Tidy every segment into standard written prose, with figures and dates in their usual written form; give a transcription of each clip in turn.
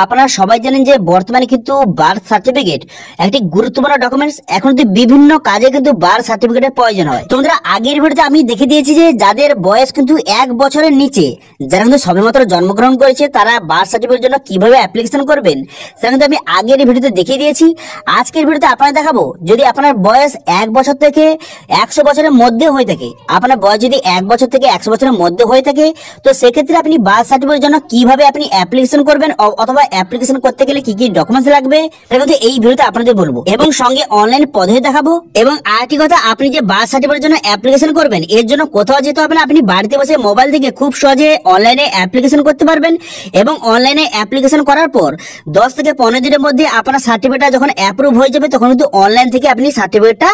আপনারা সবাই জানেন যে বর্তমানে কিন্তু বার্থ সার্টিফিকেট একটি গুরুত্বপূর্ণ ডকুমেন্টস। এখন কিন্তু বিভিন্ন কাজে কিন্তু বার্থ সার্টিফিকেটের প্রয়োজন হয়। তোমরা আগের ভিডিওতে আমি দেখে দিয়েছি যে যাদের বয়স কিন্তু 1 বছরের নিচে, যারা কিন্তু সবেমাত্র জন্মগ্রহণ করেছে, তারা বার্থ সার্টিফিকেটের জন্য কিভাবে অ্যাপ্লিকেশন করবেন সেটা কিন্তু আমি আগের ভিডিওতে দেখিয়ে দিয়েছি। আজকের ভিডিওতে আপনারা দেখাবো, যদি আপনার বয়স 1 বছর থেকে 100 বছরের মধ্যে হয়ে থাকে, আপনার বয়স যদি 1 বছর থেকে 100 বছরের মধ্যে হয়ে থাকে, তো সেক্ষেত্রে আপনি বার্থ সার্টিফিকেটের জন্য কিভাবে আপনি অ্যাপ্লিকেশন করবেন অথবা অ্যাপ্লিকেশন করতে গেলে কি কি ডকুমেন্টস লাগবে সেটা কিন্তু এই ভিডিওতে আপনাদের বলবো, এবং সঙ্গে অনলাইন পদ্ধতি দেখাবো। এবং আরেকটি কথা, আপনি যে বার্থ সার্টিফিকেটের জন্য অ্যাপ্লিকেশন করবেন, এর জন্য কোথাও যেতে হবে না, আপনি বাড়িতে বসে মোবাইল থেকে খুব সহজে অনলাইনে অ্যাপ্লিকেশন করতে পারবেন। এবং অনলাইনে অ্যাপ্লিকেশন করার পর 10 থেকে 15 দিনের মধ্যে আপনার সার্টিফিকেটটা যখন অ্যাপ্রুভ হয়ে যাবে, তখন কিন্তু অনলাইন থেকে আপনি সার্টিফিকেটটা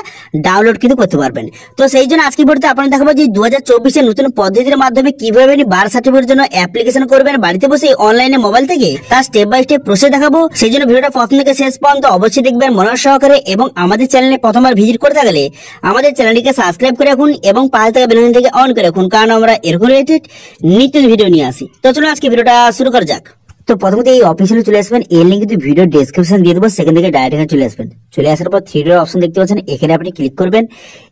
ডাউনলোড কিন্তু করতে পারবেন। তো সেই জন্য আজকের ভিডিওতে আপনারা দেখাবো যে 2024 নতুন পদ্ধতির মাধ্যমে কিভাবে আপনি বার্থ সার্টিফিকেটের জন্য অ্যাপ্লিকেশন করবেন বাড়িতে বসে অনলাইনে মোবাইল থেকে, তার স্টেপ বাই স্টেপ প্রসেস দেখাবো। সেই জন্য ভিডিওটা প্রথম থেকে শেষ পর্যন্ত অবশ্যই দেখবেন মনোযোগ সহকারে। এবং আমাদের চ্যানেলে প্রথমবার ভিজিট করে থাকলে আমাদের চ্যানেলটিকে সাবস্ক্রাইব করে রাখুন এবং পাশে থাকা বেল আইকনটিকে অন করে রাখুন, কারণ আমরা এরকম রিলেটেড নিত্য ভিডিও নিয়ে আসি। তো চলুন আজকে ভিডিওটা শুরু করা যাক। তো প্রথমে এই অফিসিয়ালে চলে আসবেন, এর লিঙ্ক কিন্তু ভিডিও ডেসক্রিপশন দিয়ে দেবো, সেখান থেকে ডাইরেক্ট এখানে চলে আসবেন। চলে আসার পর 3 ডট অপশন দেখতে পাচ্ছেন, এখানে আপনি ক্লিক করবেন।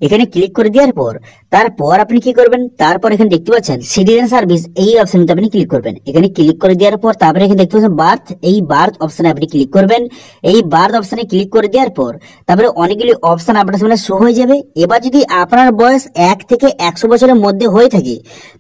এখানে ক্লিক করে দেওয়ার পর তারপর আপনি কি করবেন, তারপর এখানে দেখতে পাচ্ছেন সিটিজেন সার্ভিস, এই অপশনটা আপনি ক্লিক করবেন। এখানে ক্লিক করে দেওয়ার পর তারপরে এখানে দেখতে পাচ্ছেন বার্থ, এই বার্থ অপশনে আপনি ক্লিক করবেন। এই বার্থ অপশনে ক্লিক করে দেওয়ার পর তারপরে অনেকগুলি অপশন আপনার সামনে শো হয়ে যাবে। এবার যদি আপনার বয়স 1 থেকে 100 বছরের মধ্যে হয়ে থাকে,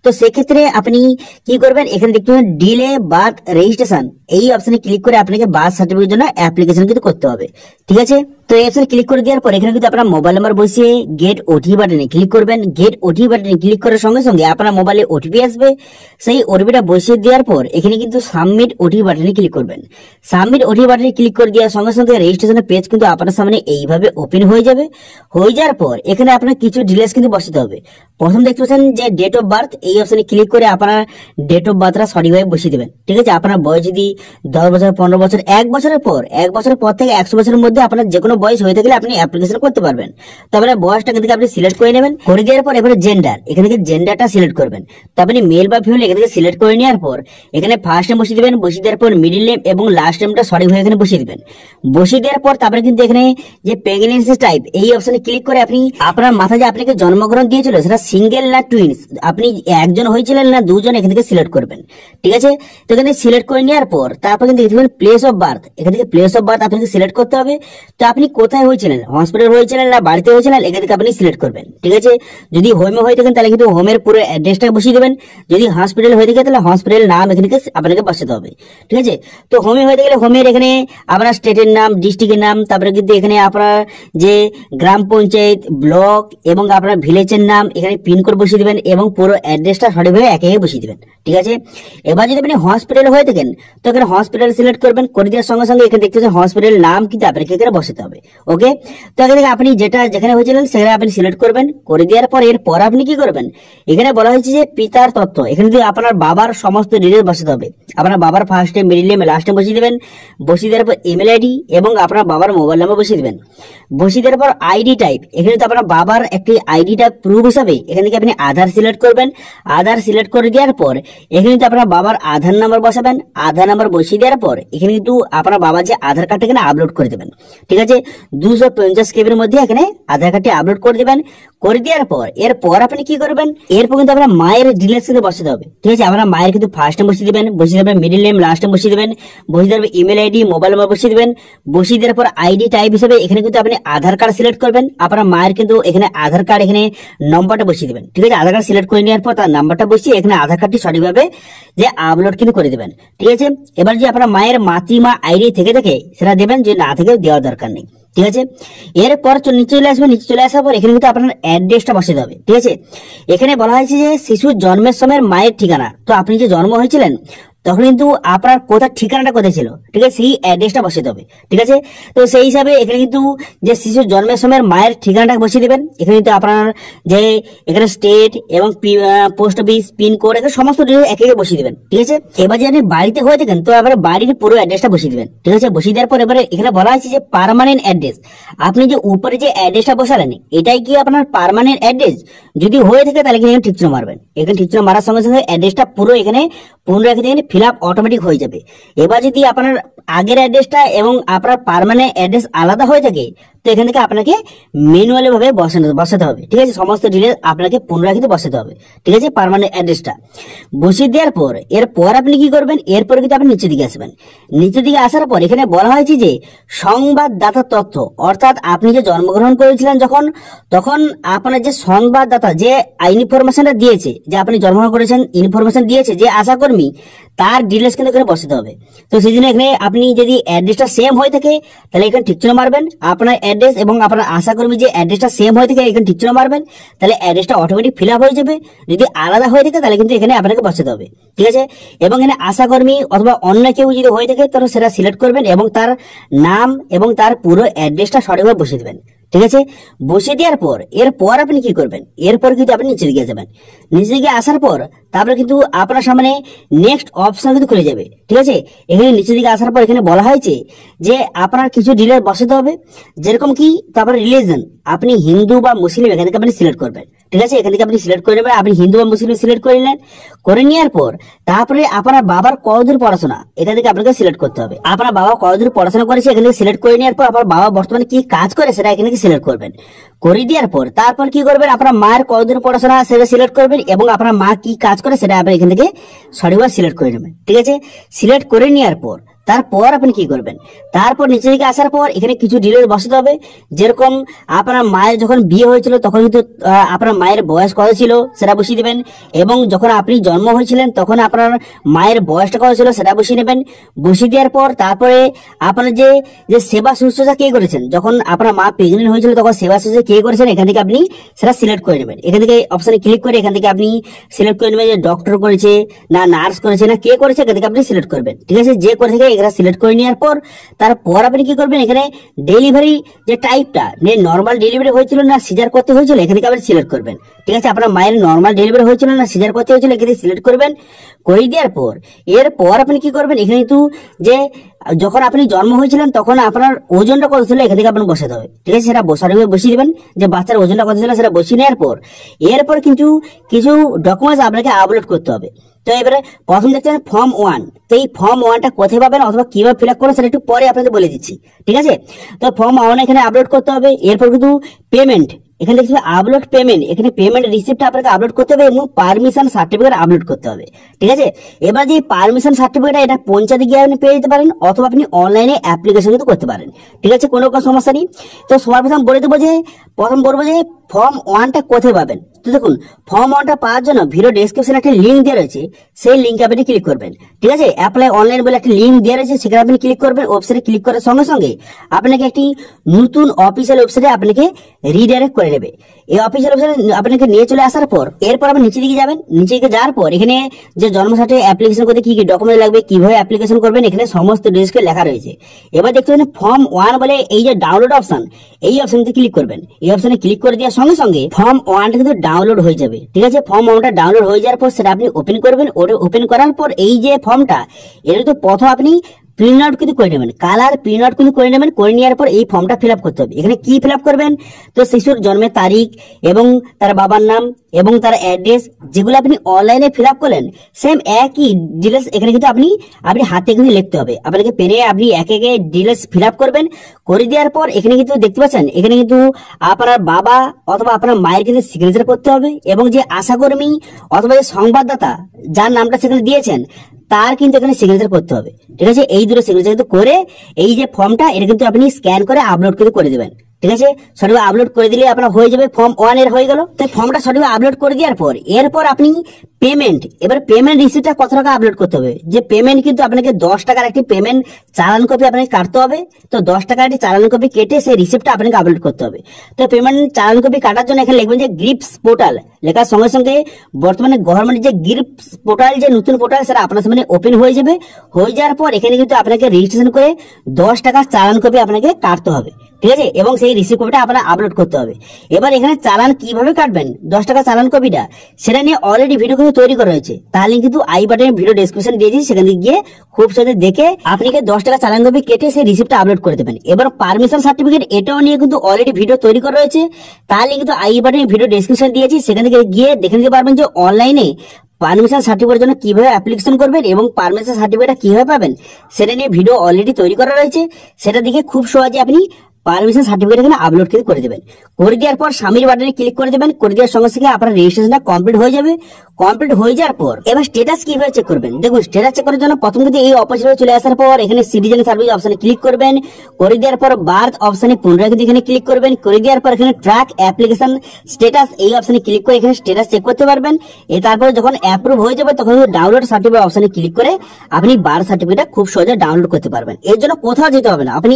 তো সেক্ষেত্রে আপনি কি করবেন, এখানে দেখতে পাচ্ছেন ডিলে বার্থ রেজিস্ট্রেশন, এই অপশনে ক্লিক করে আপনাকে বার্থ সার্টিফিকেটের জন্য অ্যাপ্লিকেশন কিন্তু করতে হবে। ঠিক আছে, তো এই অপশনে ক্লিক করে দেওয়ার পর এখানে কিন্তু আপনার মোবাইল নাম্বার বসিয়ে গেট ওটিপি বাটনে ক্লিক করবেন। গেট ওটিপি বাটনে ক্লিক করার সঙ্গে সঙ্গে আপনার মোবাইলে ওটিপি আসবে। সেই ওটিপিটা বসিয়ে দেওয়ার পর এখানে কিন্তু সাবমিট ওটিপি বাটনে ক্লিক করবেন। সাবমিট ওটিপি বাটনে ক্লিক করে দেওয়ার সঙ্গে সঙ্গে রেজিস্ট্রেশনের পেজ কিন্তু আপনার সামনে এইভাবে ওপেন হয়ে যাবে। হয়ে যাওয়ার পর এখানে আপনার কিছু ডিটেইলস কিন্তু বসাতে হবে। প্রথম দেখতে পাচ্ছেন যে ডেট অফ বার্থ, এই অপশনে ক্লিক করে আপনার ডেট অফ বার্থটা সঠিকভাবে বসিয়ে দেবেন। ঠিক আছে, আপনার বয়স যদি 10 বছর, 15 বছর, 1 বছরের পর থেকে 100 বছরের মধ্যে আপনার যে কোনো বয়স হয়ে থাকলে আপনি অ্যাপ্লিকেশন করতে পারবেন। তারপরে বয়সটা থেকে আপনি সিলেক্ট করে নেবেন। করে দেওয়ার পর এবারে জেন্ডার, এখান থেকে জেন্ডারটা সিলেক্ট করবেন। তো আপনি মেল বা ফিমেল এখান থেকে সিলেক্ট করে নেওয়ার পর এখানে ফার্স্ট নেম বসিয়ে দেবেন। বসিয়ে দেওয়ার পর মিডিল নেম এবং লাস্ট নেমটা সঠিকভাবে এখানে বসিয়ে দেবেন। বসিয়ে দেওয়ার পর তারপরে কিন্তু এখানে যে প্রেগন্যান্সি টাইপ, এই অপশনে ক্লিক করে আপনি আপনার মাথায় যে আপনাকে জন্মগ্রহণ দিয়েছিল সেটা সিঙ্গেল না টুইন্স, আপনি একজন হয়েছিলেন না দুজন, এখান থেকে সিলেক্ট করবেন। ঠিক আছে, তো এখানে সিলেক্ট করে নেওয়ার পর তারপর কিন্তু দেখবেন প্লেস অফ বার্থ, এখান থেকে প্লেস অফ বার্থ আপনাকে সিলেক্ট করতে হবে। তো আপনি কোথায় হয়েছিলেন, হসপিটাল হয়েছিলেন না বাড়িতে হয়েছিলেন, এখান থেকে আপনি সিলেক্ট করবেন। ঠিক আছে, যদি হোমে হয়ে থাকেন তাহলে কিন্তু হোমের পুরো অ্যাড্রেসটা বসিয়ে দেবেন। যদি হসপিটাল হয়ে থাকে তাহলে হসপিটালের নাম এখানে আপনাকে বসাতে হবে। ঠিক আছে, তো হোমে হয়ে গেলে হোমের এখানে আপনার স্টেটের নাম, ডিস্ট্রিক্টের নাম, তারপরে কিন্তু এখানে আপনার যে গ্রাম পঞ্চায়েত, ব্লক এবং আপনার ভিলেজের নাম, এখানে পিনকোড বসিয়ে দেবেন এবং পুরো অ্যাড্রেসটা সঠিকভাবে একে একে বসিয়ে দেবেন। ঠিক আছে, এবার যদি আপনি হসপিটাল হয়ে থাকেন তো এখানে হসপিটাল সিলেক্ট করবেন। করে দেওয়ার সঙ্গে সঙ্গে এখানে দেখতে পাচ্ছেন হসপিটাল নাম কিন্তু আপনাকে এখানে বসাতে হবে। ওকে, তো এখান থেকে আপনি যেখানে হয়েছিলেন সেখানে আপনি সিলেক্ট করবেন। করে দেওয়ার পর এরপর আপনি কি করবেন, এখানে বলা হয়েছে যে পিতার তথ্য, এখানে যদি আপনার বাবার সমস্ত ডিটেলস বসাতে হবে। আপনার বাবার first name, middle name, last name বসিয়ে দেবেন। বসিয়ে দেওয়ার পর ইমেল আইডি এবং আপনার বাবার মোবাইল নাম্বার বসিয়ে দেবেন। বসিয়ে দেওয়ার পর আইডি টাইপ, এখানে তো আপনার বাবার একটি আইডি টাইপ প্রুফ হিসাবে এখান থেকে আপনি আধার সিলেক্ট করবেন। আধার সিলেক্ট করে দেওয়ার পর এখানে কিন্তু আপনার বাবার আধার নাম্বার বসাবেন। আধার নাম্বার বসিয়ে দেওয়ার পর এখানে কিন্তু আপনার বাবার যে আধার কার্ডটা এখানে আপলোড করে দেবেন। ঠিক আছে, 250 কেবির মধ্যে এখানে আধার কার্ডটি আপলোড করে দেবেন। করে দেওয়ার পর এরপর আপনি কি করবেন, এরপর কিন্তু আপনার মায়ের ডিটেইলস কিন্তু বসাতে হবে। ঠিক আছে, আপনার মায়ের কিন্তু ফার্স্ট নেম বসিয়ে দেবেন। বসিয়ে দেবেন মিডল নেম, লাস্ট নেম বসিয়ে দেবেন। বসিয়ে দেবেন ইমেল আইডি, মোবাইল নাম্বার বসিয়ে দেবেন। বসিয়ে দেওয়ার পর আইডি টাইপ হিসেবে এখানে কিন্তু আপনি আধার কার্ড সিলেক্ট করবেন। আপনার মায়ের কিন্তু এখানে আধার কার্ড এখানে নম্বরটা বসিয়ে দেবেন। ঠিক আছে, আধার কার্ড সিলেক্ট করে নেওয়ার পর তার নাম্বারটা বসিয়ে এখানে আধার কার্ডটি সঠিকভাবে যে আপলোড কিন্তু করে দেবেন। ঠিক আছে, এবার যে আপনার মায়ের মাতৃমা আইডি থেকে থাকে সেটা দেবেন, যে না থেকে দেওয়ার দরকার নেই। ঠিক আছে, এরপর নিচে চলে আসবেন। নিচে চলে আসার পর এখানে কিন্তু আপনার অ্যাড্রেসটা বসাতে হবে। ঠিক আছে, এখানে বলা হয়েছে যে শিশুর জন্মের সময় মায়ের ঠিকানা, তো আপনি যে জন্ম হয়েছিলেন তখন কিন্তু আপনার কোথার ঠিকানাটা কোথায় ছিল, ঠিক আছে, সেই অ্যাড্রেসটা বসাতে হবে। ঠিক আছে, তো সেই হিসাবে এখানে কিন্তু যে শিশুর জন্মের সময় মায়ের ঠিকানাটা বসিয়ে দেবেন। এখানে কিন্তু আপনার যে এখানে স্টেট এবং পোস্ট অফিস, পিনকোড, এখানে সমস্ত ডিটেইলস একে একে বসিয়ে দেবেন। ঠিক আছে, এবার যদি আপনি বাড়িতে হয়ে থাকেন তো আপনার বাড়ির পুরো অ্যাড্রেসটা বসিয়ে দেবেন। ঠিক আছে, বসিয়ে দেওয়ার পর এবারে এখানে বলা হয়েছে যে পার্মানেন্ট অ্যাড্রেস, আপনি যে উপরে যে অ্যাড্রেসটা বসালেন এটাই কি আপনার পার্মানেন্ট অ্যাড্রেস, যদি হয়ে থাকে তাহলে এখানে ঠিক চিহ্ন মারবেন। এখানে ঠিক চিহ্ন মারার সঙ্গে সঙ্গে অ্যাড্রেসটা পুরো এখানে পুনরায় এখানে ফিল আপ অটোমেটিক হয়ে যাবে। এবার যদি আপনার আগের অ্যাড্রেসটা এবং আপনার পার্মানেন্ট অ্যাড্রেস আলাদা হয়ে থাকে, তো এখান থেকে আপনাকে ম্যানুয়ালি ভাবে বসাতে হবে। ঠিক আছে, সমস্ত ডিটেলস আপনাকে পুনরায় কিন্তু বসাতে হবে। ঠিক আছে, পার্মানেন্ট অ্যাড্রেসটা বসিয়ে দেওয়ার পর এরপর আপনি কি করবেন, এরপর কিন্তু আপনি নিচের দিকে আসবেন। নিচের দিকে আসার পর এখানে বলা হয়েছে যে সংবাদদাতার তথ্য, অর্থাৎ আপনি যে জন্মগ্রহণ করেছিলেন যখন, তখন আপনার যে সংবাদদাতা যে ইনফরমেশনটা দিয়েছে, যে আপনি জন্মগ্রহণ করেছেন ইনফরমেশন দিয়েছে যে আশাকর্মী, তার ডিটেলস কিন্তু এখানে বসাতে হবে। তো সেই জন্য এখানে আপনি যদি অ্যাড্রেসটা সেম হয়ে থাকে তাহলে এখানে ঠিক চিহ্ন মারবেন। আপনার অ্যাড্রেস এবং আপনার আশাকর্মী যে অ্যাড্রেসটা সেম হয়ে থাকে এখানে ঠিক চিহ্ন মারবেন, তাহলে অ্যাড্রেসটা অটোমেটিক ফিল আপ হয়ে যাবে। যদি আলাদা হয়ে থাকে তাহলে কিন্তু এখানে আপনাকে বসাতে হবে। ঠিক আছে, এবং এখানে আশাকর্মী অথবা অন্য কেউ যদি হয়ে থাকে তাহলে সেটা সিলেক্ট করবেন এবং তার নাম এবং তার পুরো অ্যাড্রেসটা সঠিকভাবে বসিয়ে দেবেন। ঠিক আছে, বসিয়ে দেওয়ার পর এরপর আপনি কি করবেন, এরপর কিন্তু আপনি নিচে দিকে যাবেন। নিচে দিকে আসার পর তারপরে কিন্তু আপনার সামনে নেক্সট অপশন কিন্তু খুলে যাবে। ঠিক আছে, এখানে নিচে দিকে আসার পর এখানে বলা হয়েছে যে আপনার কিছু ডিটেইলস বসাতে হবে, যেরকম কি তারপরে রিলিজন, আপনি হিন্দু বা মুসলিম এখান থেকে আপনি সিলেক্ট করবেন। ঠিক আছে, এখান থেকে আপনি সিলেক্ট করে নেবেন, আপনি হিন্দু বা মুসলিম সিলেক্ট করে নিলেন। করে নেওয়ার পর তারপরে আপনার বাবার কতদূর পড়াশোনা এটা থেকে আপনাকে সিলেক্ট করতে হবে। আপনার বাবা কতদূর পড়াশোনা করেছে এখান থেকে সিলেক্ট করে নেওয়ার পর আপনার বাবা বর্তমানে কি কাজ করে সেটা এখানে সিলেক্ট করবেন। করে দেওয়ার পর তারপর কি করবেন, আপনার মায়ের কতদূর পড়াশোনা সেটা সিলেক্ট করবেন এবং আপনার মা কি কাজ করে সেটা আপনি এখান থেকে সঠিকভাবে সিলেক্ট করে নেবেন। ঠিক আছে, সিলেক্ট করে নেওয়ার পর তারপর আপনি কি করবেন, তারপর নিচে দিকে আসার পর এখানে কিছু ডিটেইলস বসাতে হবে। যেরকম আপনার মায়ের যখন বিয়ে হয়েছিল তখন কিন্তু আপনার মায়ের বয়স কত ছিল সেটা বসিয়ে দেবেন, এবং যখন আপনি জন্ম হয়েছিলেন তখন আপনার মায়ের বয়সটা কত ছিল সেটা বসিয়ে নেবেন। বসিয়ে দেওয়ার পর তারপরে আপনার যে যে সেবা শুশ্রূষা কে করেছেন, যখন আপনার মা প্রেগনেন্ট হয়েছিল তখন সেবা শুশ্রূষা কে করেছেন এখান থেকে আপনি সেটা সিলেক্ট করে নেবেন। এখান থেকে অপশনে ক্লিক করে এখান থেকে আপনি সিলেক্ট করে নেবেন যে ডক্টর করেছে না নার্স করেছে না কে করেছে, এখান থেকে আপনি সিলেক্ট করবেন। ঠিক আছে, যে করে থেকে এখানে সিলেক্ট করে নেওয়ার পর তারপর আপনি কি করবেন, এখানে ডেলিভারি যে টাইপটা নর্মাল ডেলিভারি হয়েছিল না সিজার করতে হয়েছিল এখান থেকে আপনি সিলেক্ট করবেন। ঠিক আছে, আপনার মায়ের নর্মাল ডেলিভারি হয়েছিল না সিজার করতে হয়েছিল এখানে সিলেক্ট করবেন। করে দেওয়ার পর এরপর আপনি কি করবেন, এখানে কিন্তু যে যখন আপনি জন্ম হয়েছিলেন তখন আপনার ওজনটা কত ছিল এখান থেকে আপনার বসাতে হবে। ঠিক আছে, সেটা বসিয়ে দিবেন যে বাচ্চার ওজনটা কত ছিল সেটা বসিয়ে নেওয়ার পর এরপর কিন্তু কিছু ডকুমেন্টস আপনাকে আপলোড করতে হবে। তো এবারে প্রথম দেখতে ফর্ম 1, তো এই ফর্ম 1টা কোথায় পাবেন অথবা কিভাবে ফিল আপ করবেন সেটা একটু পরে আপনাদের বলে দিচ্ছি। ঠিক আছে, তো ফর্ম 1 এখানে আপলোড করতে হবে। এরপর কিন্তু পেমেন্ট, এখানে দেখতে হবে আপলোড পেমেন্ট, এখানে পেমেন্ট রিসিপ্টটা আপনাকে আপলোড করতে হবে এবং পারমিশন সার্টিফিকেট আপলোড করতে হবে। ঠিক আছে, এবার যে পারমিশন সার্টিফিকেট এটা পঞ্চায়েতে গিয়ে আপনি পেয়ে যেতে পারেন অথবা আপনি অনলাইনে অ্যাপ্লিকেশন কিন্তু করতে পারেন। ঠিক আছে, কোনো সমস্যা নেই। তো সবার প্রথম বলবো যে ফর্ম 1টা কোথায় পাবেন। তো দেখুন, ফর্ম 1টা পাওয়ার জন্য ভিডিও ডেসক্রিপশনে একটা লিঙ্ক দেওয়া রয়েছে, সেই লিঙ্কে আপনি ক্লিক করবেন। ঠিক আছে, অ্যাপ্লাই অনলাইন বলে একটা লিঙ্ক দেওয়া রয়েছে, সেখানে আপনি ক্লিক করবেন। ওয়েবসাইটে ক্লিক করার সঙ্গে সঙ্গে আপনাকে একটি নতুন অফিসিয়াল ওয়েবসাইটে আপনাকে রিডাইরেক্ট করে নেবে। এই অফিসিয়াল ওয়েবসাইটে আপনাকে নিয়ে চলে আসার পর এরপর আপনি নিচে দিকে যাবেন। নিচে দিকে যাওয়ার পর এখানে যে জন্ম সার্টিফিকেট অ্যাপ্লিকেশন করতে কি কি ডকুমেন্ট লাগবে, কিভাবে অ্যাপ্লিকেশন করবেন, এখানে সমস্ত ডিটেইলস লেখা রয়েছে। এবার দেখতে পাচ্ছেন ফর্ম 1 বলে এই যে ডাউনলোড অপশন, এই অপশনতে ক্লিক করবেন। এই অপশনে ক্লিক করে দেওয়ার সঙ্গে সঙ্গে ফর্ম 1টা কিন্তু ডাউনলোড হয়ে যাবে। ঠিক আছে, ফর্ম 1টা ডাউনলোড হয়ে যাওয়ার পর সেটা আপনি ওপেন করবেন। ওপেন করার পর এই যে ফর্মটা এটা তো প্রথম আপনি প্রিন্ট আউট কিন্তু করে নেবেন, কালার প্রিন্ট আউট কিন্তু করে নেবেন। করে নেওয়ার পর এই ফর্মটা ফিল আপ করতে হবে। এখানে কি ফিল আপ করবেন, তো শিশুর জন্মের তারিখ এবং তার বাবার নাম এবং তার অ্যাড্রেস যেগুলো আপনি অনলাইনে ফিল আপ করলেন সেম একই ডিটেলস এখানে কিন্তু আপনি হাতে কিন্তু লিখতে হবে। আপনাকে পেনে আপনি এক একে ডিটেলস ফিল আপ করবেন। করে দেওয়ার পর এখানে কিন্তু দেখতে পাচ্ছেন এখানে কিন্তু আপনার বাবা অথবা আপনার মায়ের কিন্তু সিগনেচার করতে হবে এবং যে আশাকর্মী অথবা যে সংবাদদাতা যার নামটা সেখানে দিয়েছেন তার কিন্তু এখানে সিগনেচার করতে হবে। ঠিক আছে, এই দুটো সিগনেচার কিন্তু করে এই যে ফর্মটা এটা কিন্তু আপনি স্ক্যান করে আপলোড কিন্তু করে দেবেন। ঠিক আছে, সঠিকভাবে আপলোড করে দিলে আপনার হয়ে যাবে, ফর্ম 1 এর হয়ে গেল। তো ফর্মটা সঠিকভাবে আপলোড করে দেওয়ার পর এরপর আপনি পেমেন্ট, এবার পেমেন্ট রিসিপ্টটা কত টাকা আপলোড করতে হবে। যে পেমেন্ট কিন্তু আপনাকে 10 টাকার একটি পেমেন্ট চালান কপি আপনাকে কাটতে হবে। তো 10 টাকার একটি চালান কপি কেটে সেই রিসিপ্টটা আপনাকে আপলোড করতে হবে। তো পেমেন্ট চালান কপি কাটার জন্য এখানে লিখবেন যে গ্রিপস পোর্টাল, লেখার সঙ্গে সঙ্গে বর্তমানে গভর্নমেন্ট যে গ্রিপস পোর্টাল যে নতুন পোর্টাল সেটা আপনার সামনে ওপেন হয়ে যাবে। হয়ে যাওয়ার পর এখানে কিন্তু আপনাকে রেজিস্ট্রেশন করে 10 টাকার চালান কপি আপনাকে কাটতে হবে। ঠিক আছে, এবং সেই রিসিপ্ট কপিটা আপনার আপলোড করতে হবে। এবার এখানে চালান কিভাবে কাটবেন 10 টাকা চালান কপিটা সেটা নিয়ে অলরেডি ভিডিও কিন্তু তৈরি করা হয়েছে, তাহলে কিন্তু আই বাটনে ভিডিও ডেসক্রিপশন দিয়েছি, সেখান থেকে গিয়ে খুব সহজে দেখে আপনি 10 টাকা চালান কপি কেটে সেই রিসিপ্টটা আপলোড করে দেবেন। এবার পারমিশন সার্টিফিকেট এটাও নিয়ে কিন্তু অলরেডি ভিডিও তৈরি করা রয়েছে, তাহলে কিন্তু আই বাটনে ভিডিও ডেসক্রিপশন দিয়েছি, সেখান থেকে গিয়ে দেখে নিতে পারবেন যে অনলাইনে পারমিশন সার্টিফিকেটের জন্য কিভাবে অ্যাপ্লিকেশন করবেন এবং পারমিশন সার্টিফিকেটটা কিভাবে পাবেন সেটা নিয়ে ভিডিও অলরেডি তৈরি করা রয়েছে। সেটা দেখে খুব সহজে আপনি পারমিশন সার্টিফিকেট এখানে আপলোড করে দেবেন। করে দেওয়ার পর সাবমিট বাটনে ক্লিক করে দেবেন। করে দেওয়ার সঙ্গে সঙ্গে আপনার রেজিস্ট্রেশনটা কমপ্লিট হয়ে যাবে। কমপ্লিট হয়ে যাওয়ার পর এবার স্ট্যাটাস কিভাবে চেক করবেন, দেখুন স্ট্যাটাস চেক করার জন্য প্রথম কিন্তু এই অপশনে চলে আসার পর এখানে সিটিজেন সার্ভিস অপশনে ক্লিক করবেন। করে দেওয়ার পর বার্থ অপশনে পুনরায় কিন্তু এখানে ক্লিক করবেন। করে দেওয়ার পর এখানে ট্র্যাক অ্যাপ্লিকেশন স্ট্যাটাস এই অপশনে ক্লিক করে এখানে স্ট্যাটাস চেক করতে পারবেন। তারপরে যখন অ্যাপ্রুভ হয়ে যাবে তখন ডাউনলোড সার্টিফিকেট অপশনে ক্লিক করে আপনি বার্থ সার্টিফিকেটটা খুব সহজে ডাউনলোড করতে পারবেন। এর জন্য কোথাও যেতে হবে না, আপনি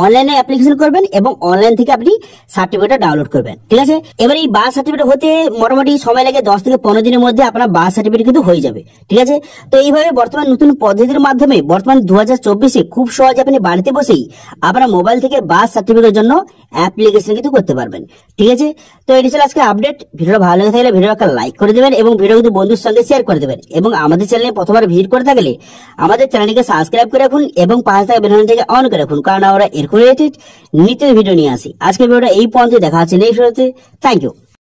অনলাইনে অ্যাপ্লিকেশন করবেন এবং অনলাইন থেকে আপনি সার্টিফিকেটটা ডাউনলোড করবেন। ঠিক আছে, এবার এই বার্থ সার্টিফিকেট হতে মোটামুটি সময় লাগে 10 থেকে 15 দিনের মধ্যে আপনার বার্থ সার্টিফিকেট কিন্তু হয়ে যাবে। ঠিক আছে, তো এইভাবে বর্তমান নতুন পদ্ধতির মাধ্যমে বর্তমান 2024-এ খুব সহজে আপনি বাড়িতে বসেই আপনার মোবাইল থেকে বার্থ সার্টিফিকেটের জন্য অ্যাপ্লিকেশন কিন্তু করতে পারবেন। ঠিক আছে, তো এটি ছিল আজকে আপডেট। ভিডিওটা ভালো লেগে থাকলে ভিডিওটা লাইক করে দেবেন এবং ভিডিও কিন্তু বন্ধুর সঙ্গে শেয়ার করে দেবেন এবং আমাদের চ্যানেলে প্রথমবার ভিজিট করে থাকলে আমাদের চ্যানেলটিকে সাবস্ক্রাইব করে রাখুন এবং পাশে থাকা বেল আইকনটিকে অন করে রাখুন, কারণ আমরা এরকম রিলেটেড নিত্য ভিডিও নিয়ে আসি। আজকের ভিডিওটা এই পর্যন্ত, দেখা হচ্ছে নেক্সট ভিডিওতে। Thank you.